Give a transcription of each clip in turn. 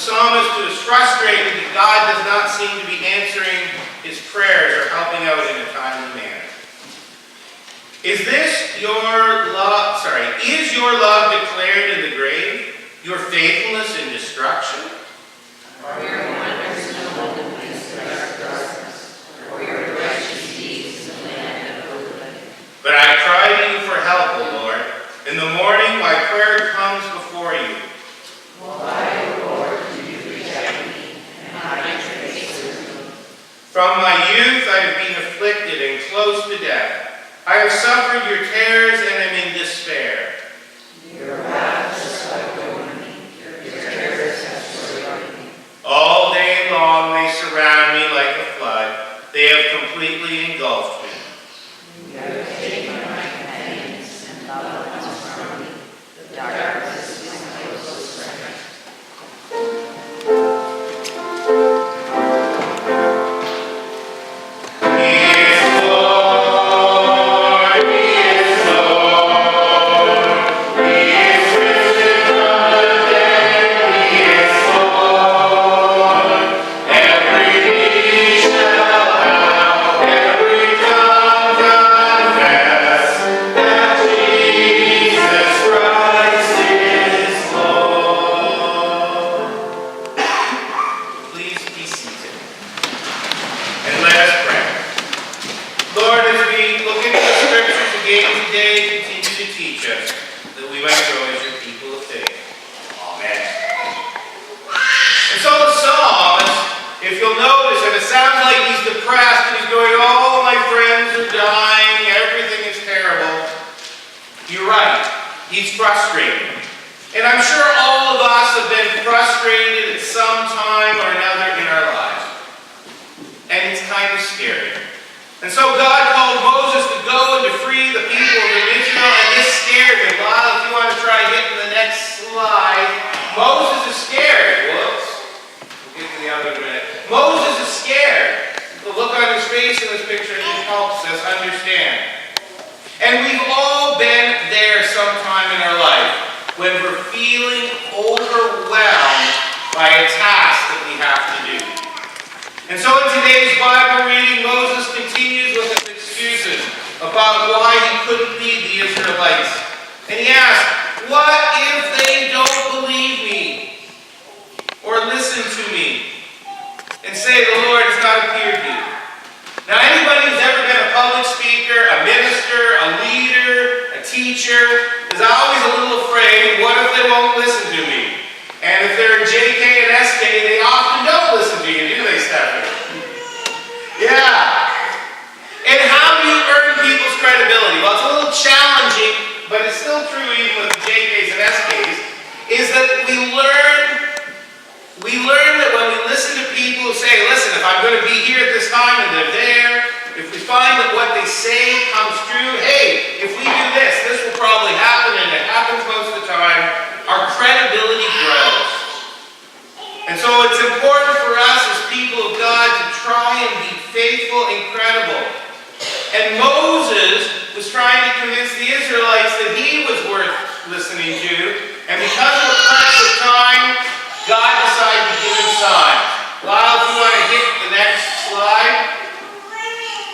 psalmist who is frustrated that God does not seem to be answering his prayers or helping out in a timely manner. Is your love declared in the grave, your faithfulness in destruction? Are your wonders known in the midst of darkness, or your righteous deeds in the land of the living? But I cry to you for help, O Lord. In the morning my prayer comes before you. Why, O Lord, do you reject me and hide your face from me? From my youth I have been afflicted and close to death. I have suffered your terrors and am in despair. Your wrath has swept over me, your terrors have destroyed me. All day long they surround me like a flood. They have completely engulfed me. You have taken my companions and loved ones from me. The darkness is my closest friend. You're right. He's frustrated. And I'm sure all of us have been frustrated at some time or another in our lives. And it's kind of scary. And so God called Moses to go and to free the people of Israel, and this scared him. Lyle, if you want to try hitting the next slide. Moses is scared. Whoops. We'll get to the other in a minute. Moses is scared. The look on his face in this picture helps us understand. And we've all been there sometime in our life when we're feeling overwhelmed by a task that we have to do. And so in today's Bible reading, Moses continues with his excuses about why he couldn't lead the Israelites. And he asks, what if they don't believe me or listen to me and say the Lord has not appeared to you? Now, anybody who's ever been a public speaker, a minister, a leader, a teacher, is always a little afraid, what if they won't listen to me? And if they're JK and SK, they often don't listen to you, do they, Stephanie? Yeah. And how do you earn people's credibility? Well, it's a little challenging, but it's still true even with the JKs and SKs, is that we learn that when we listen to people who say, listen, if I'm going to be here at this time and they're there, if we find that what they say comes true, hey, if we do this, this will probably happen, and it happens most of the time, our credibility grows. And so it's important for us as people of God to try and be faithful and credible. And Moses was trying to convince the Israelites that he was worth listening to, and because of the press of time, God decided to give him signs. Lyle, if you want to hit the next slide.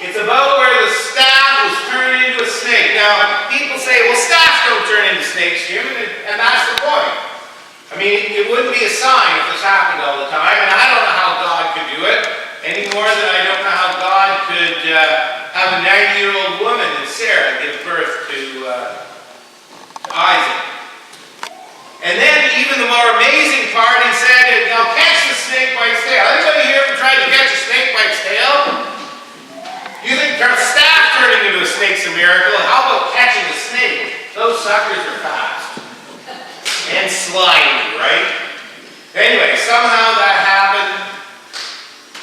It's about where the staff was turned into a snake. Now, people say, well, staffs don't turn into snakes, Jim, and that's the point. I mean, it wouldn't be a sign if this happened all the time, and I don't know how God could do it, any more than I don't know how God could have a 90-year-old woman in Sarah give birth to Isaac. And then even the more amazing part, he said, now catch the snake by its tail. Anybody here ever tried to catch a snake by its tail? You think staff turning into a snake's a miracle? How about catching a snake? Those suckers are fast. And slimy, right? Anyway, somehow that happened.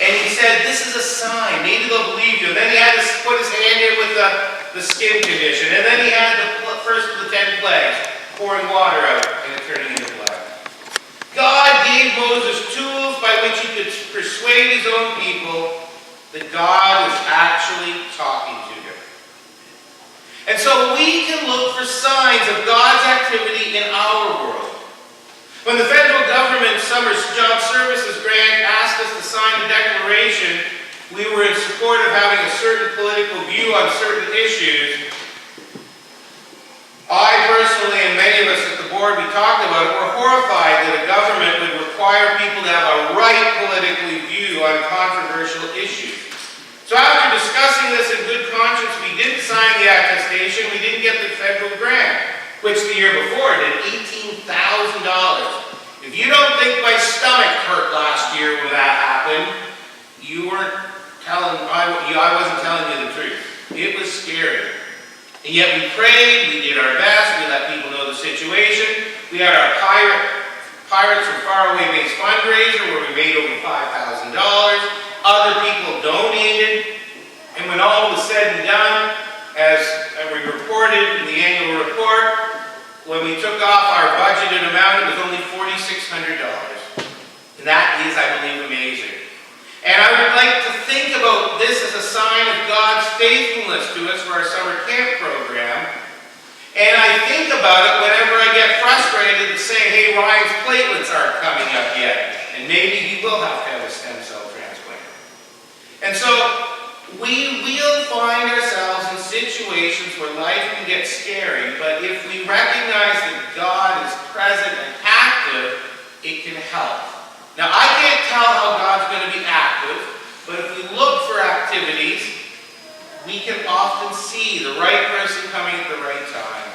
And he said, this is a sign. Maybe they'll believe you. And then he had to put his hand in with the skin condition. And then he had the first of the 10 plagues, pouring water out and it turning into blood. God gave Moses tools by which he could persuade his own people that God was actually talking to him. And so we can look for signs of God's activity in our world. When the federal government summer's job services grant asked us to sign a declaration. We were in support of having a certain political view on certain issues. I personally, and many of us at the board, we talked about it, were horrified that a government would require people to have a right politically view on controversial issues. So after discussing this in good conscience, we didn't sign the attestation. We didn't get the federal grant, which the year before did $18,000. If you don't think my stomach hurt last year when that happened, you weren't telling, I wasn't telling you the truth. It was scary. And yet we prayed, we did our best, we let people know the situation. We had our Pirates from Faraway Base fundraiser where we made over $5,000. Other people donated. And when all was said and done, as we reported in the annual report, when we took off our budgeted amount, it was only $4,600. And that is, I believe, amazing. And I would like to think about this as a sign of God's faithfulness to us for our summer camp program. And I think about it whenever I get frustrated and say, hey, Ryan's platelets aren't coming up yet. And maybe he will have to have a stem cell transplant. And so we will find ourselves in situations where life can get scary, but if we recognize that God is present and active, it can help. Now, I can't tell how God's going to be active, but if we look for activities, we can often see the right person coming at the right time.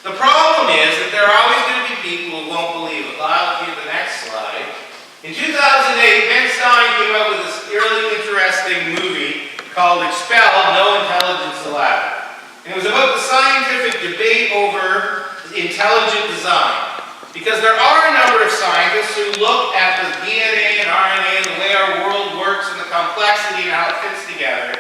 The problem is that there are always going to be people who won't believe it. I'll give you the next slide. In 2008, Ben Stein came out with this really interesting movie called Expelled, No Intelligence Allowed. And it was about the scientific debate over intelligent design. Because there are a number of scientists who look at the DNA and RNA and the way our world works and the complexity and how it fits together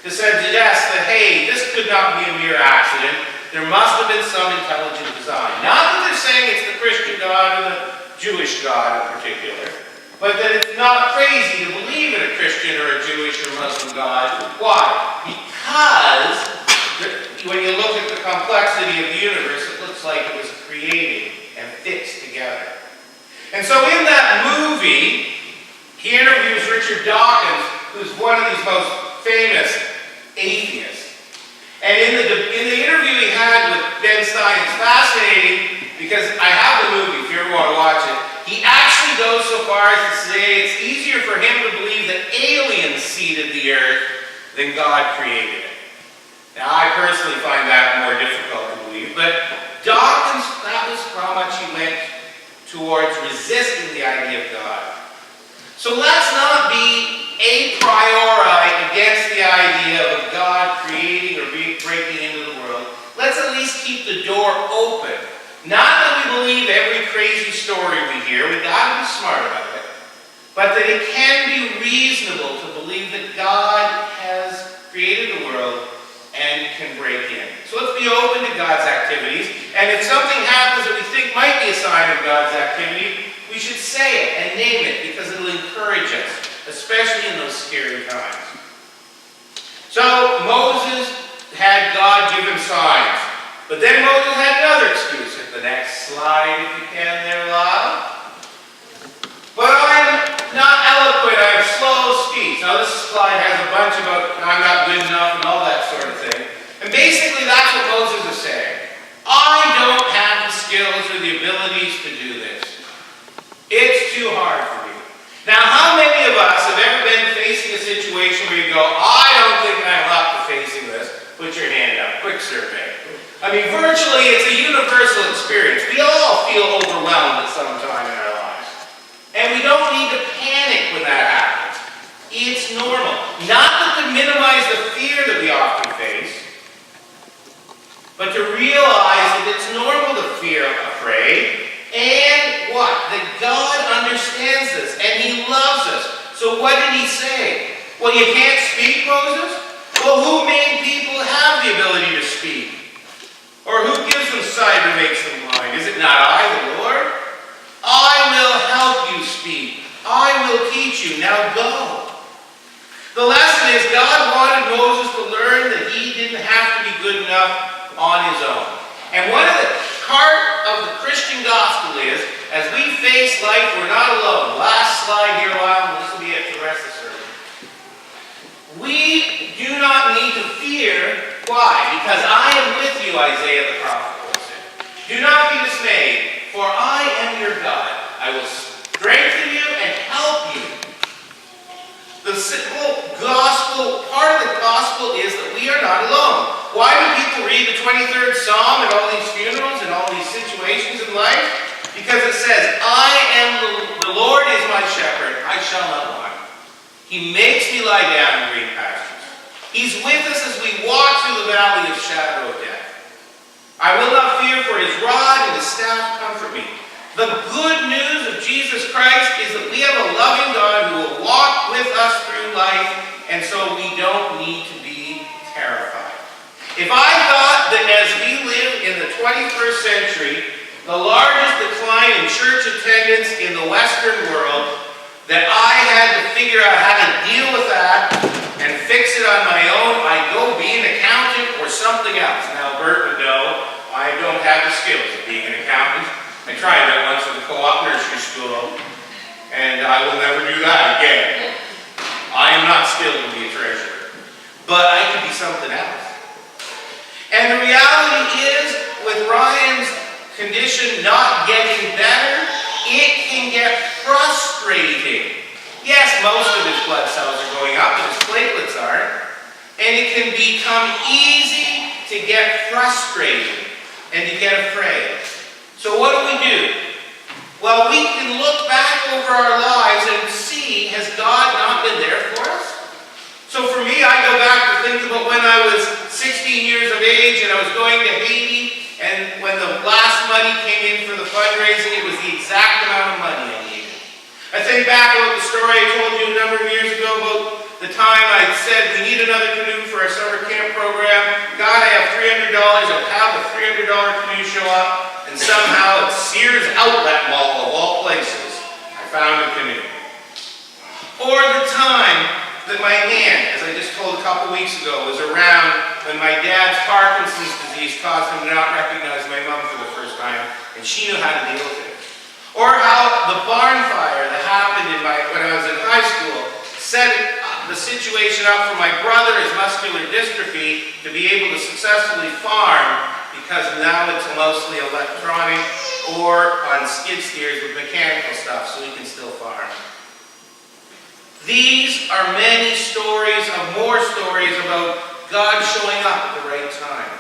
to suggest that, hey, this could not be a mere accident. There must have been some intelligent design. Not that they're saying it's the Christian God or the Jewish God in particular, but that it's not crazy to believe in a Christian or a Jewish or Muslim God. Why? Because when you look at the complexity of the universe, it looks like it was created and fits together. And so in that movie, he interviews Richard Dawkins, who's one of these most famous atheists. And in the interview he had with Ben Stein, it's fascinating because I have the movie if you ever want to watch it. He actually goes so far as to say it's easier for him to believe that aliens seeded the earth than God created it. Now I personally find that more difficult to believe, but Dawkins, that was how much he went towards resisting the idea of God. So let's not be a priori against the idea of God creating or breaking into the world. Let's at least keep the door open. Not that we believe every crazy story we hear, we've got to be smart about it, but that it can be reasonable to believe that God has created the world and can break in. So let's be open to God's activities, and if something happens that we think might be a sign of God's activity, we should say it and name it because it'll encourage us, especially in those scary times. So Moses had God give him signs, but then Moses had another excuse. At the next slide, if you can there, Lyle. But I'm not eloquent, I have slow speech. Now this slide has a bunch about I'm not good enough and all that sort of thing. And basically that's what Moses is saying. I don't have the skills or the abilities to do this. It's too hard for me. Now how many of us have ever been facing a situation where you go, I don't think I'm up to facing this? Put your hand up, quick survey. I mean, virtually it's a universal experience. We all feel overwhelmed at some time in our lives. And we don't need to panic when that happens. It's normal. Not to minimize the fear that we often face, but to realize that it's normal to feel afraid, and what? That God understands this, and He loves us. So what did He say? Well, you can't speak, Moses? Well, who made people have the ability to speak? Or who gives them sight or makes them blind? Is it not I, the Lord? I will help you speak. I will teach you. Now go. The lesson is God wanted Moses to learn that he didn't have to be good enough on his own. And one of the part of the Christian gospel is as we face life, we're not alone. Last slide here, Lyle, this will be it for the rest of the sermon. We do not need to fear. Why? Because I am with you, Isaiah the prophet quotes it. Do not be dismayed, for I am your God. I will strengthen you and help you. The simple gospel, part of the gospel is that we are not alone. Why do people read the 23rd Psalm at all these funerals and all these situations in life? Because it says, the Lord is my shepherd, I shall not want. He makes me lie down in green pastures. He's with us as we walk through the valley of shadow of death. I will not fear, for his rod and his staff comfort me. The good news of Jesus Christ is that we have a loving God who will walk with us through life, and so we don't need to be terrified. If I thought that as we live in the 21st century, the largest decline in church attendance in the Western world, that I had to figure out how to deal with that and fix it on my own, I'd go be an accountant or something else. Now, Bert would know I don't have the skills of being an accountant. I tried that once at the co-op nursery school, and I will never do that again. I am not skilled to be a treasurer, but I could be something else. And the reality is, with Ryan's condition not getting better, it can get frustrating. Yes, most of his blood cells are going up, but his platelets aren't. And it can become easy to get frustrated and to get afraid. So what do? Well, we can look back over our lives and see, has God not been there for us? So for me, I go back to think about when I was 16 years of age and I was going to Haiti, and when the last money came in for the fundraising, it was the exact amount of money I needed. I think back about the story I told you a number of years ago about the time I said we need another canoe for our summer camp program. God, I have $300. I'll have a $300 canoe show up. And somehow at Sears Outlet Mall, of all places, I found a canoe. Or the time that my aunt, as I just told a couple weeks ago, was around when my dad's Parkinson's disease caused him to not recognize my mom for the first time, and she knew how to deal with it. Or how the barn fire that happened when I was in high school set the situation up for my brother's muscular dystrophy to be able to successfully farm, because now it's mostly electronic or on skid steers with mechanical stuff, so we can still farm. These are many stories of more stories about God showing up at the right time.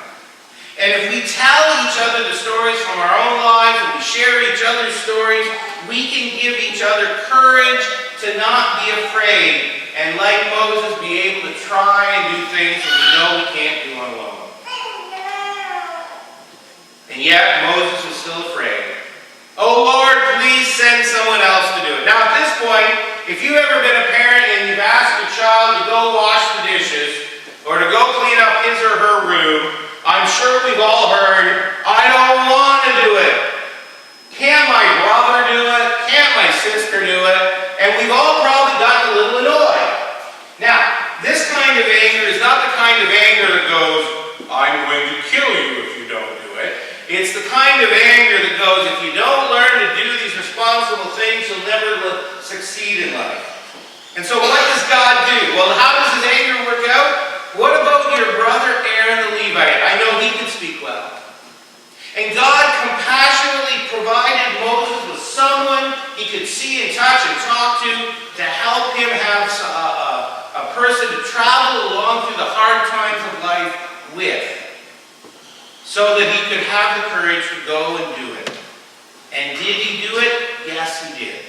And if we tell each other the stories from our own lives and we share each other's stories, we can give each other courage to not be afraid and, like Moses, be able to try and do things that we know we can't do alone. And yet, Moses was still afraid. Oh Lord, please send someone else to do it. Now at this point, if you've ever been a parent and you've asked your child to go wash the dishes or to go clean up his or her room, I'm sure we've all heard, I don't want to do it. Can't my brother do it? Can't my sister do it? And we've all probably gotten a little annoyed. Now, this kind of anger is not the kind of anger that goes, I'm going to kill you if you don't do it. It's the kind of anger that goes, if you don't learn to do these responsible things, you'll never succeed in life. And so what does God do? Well, how does his anger work out? What about your brother Aaron the Levite? I know he can speak well. And God compassionately provided Moses with someone he could see and touch and talk to help him have a person to travel along through the hard times of life with, so that he could have the courage to go and do it. And did he do it? Yes, he did.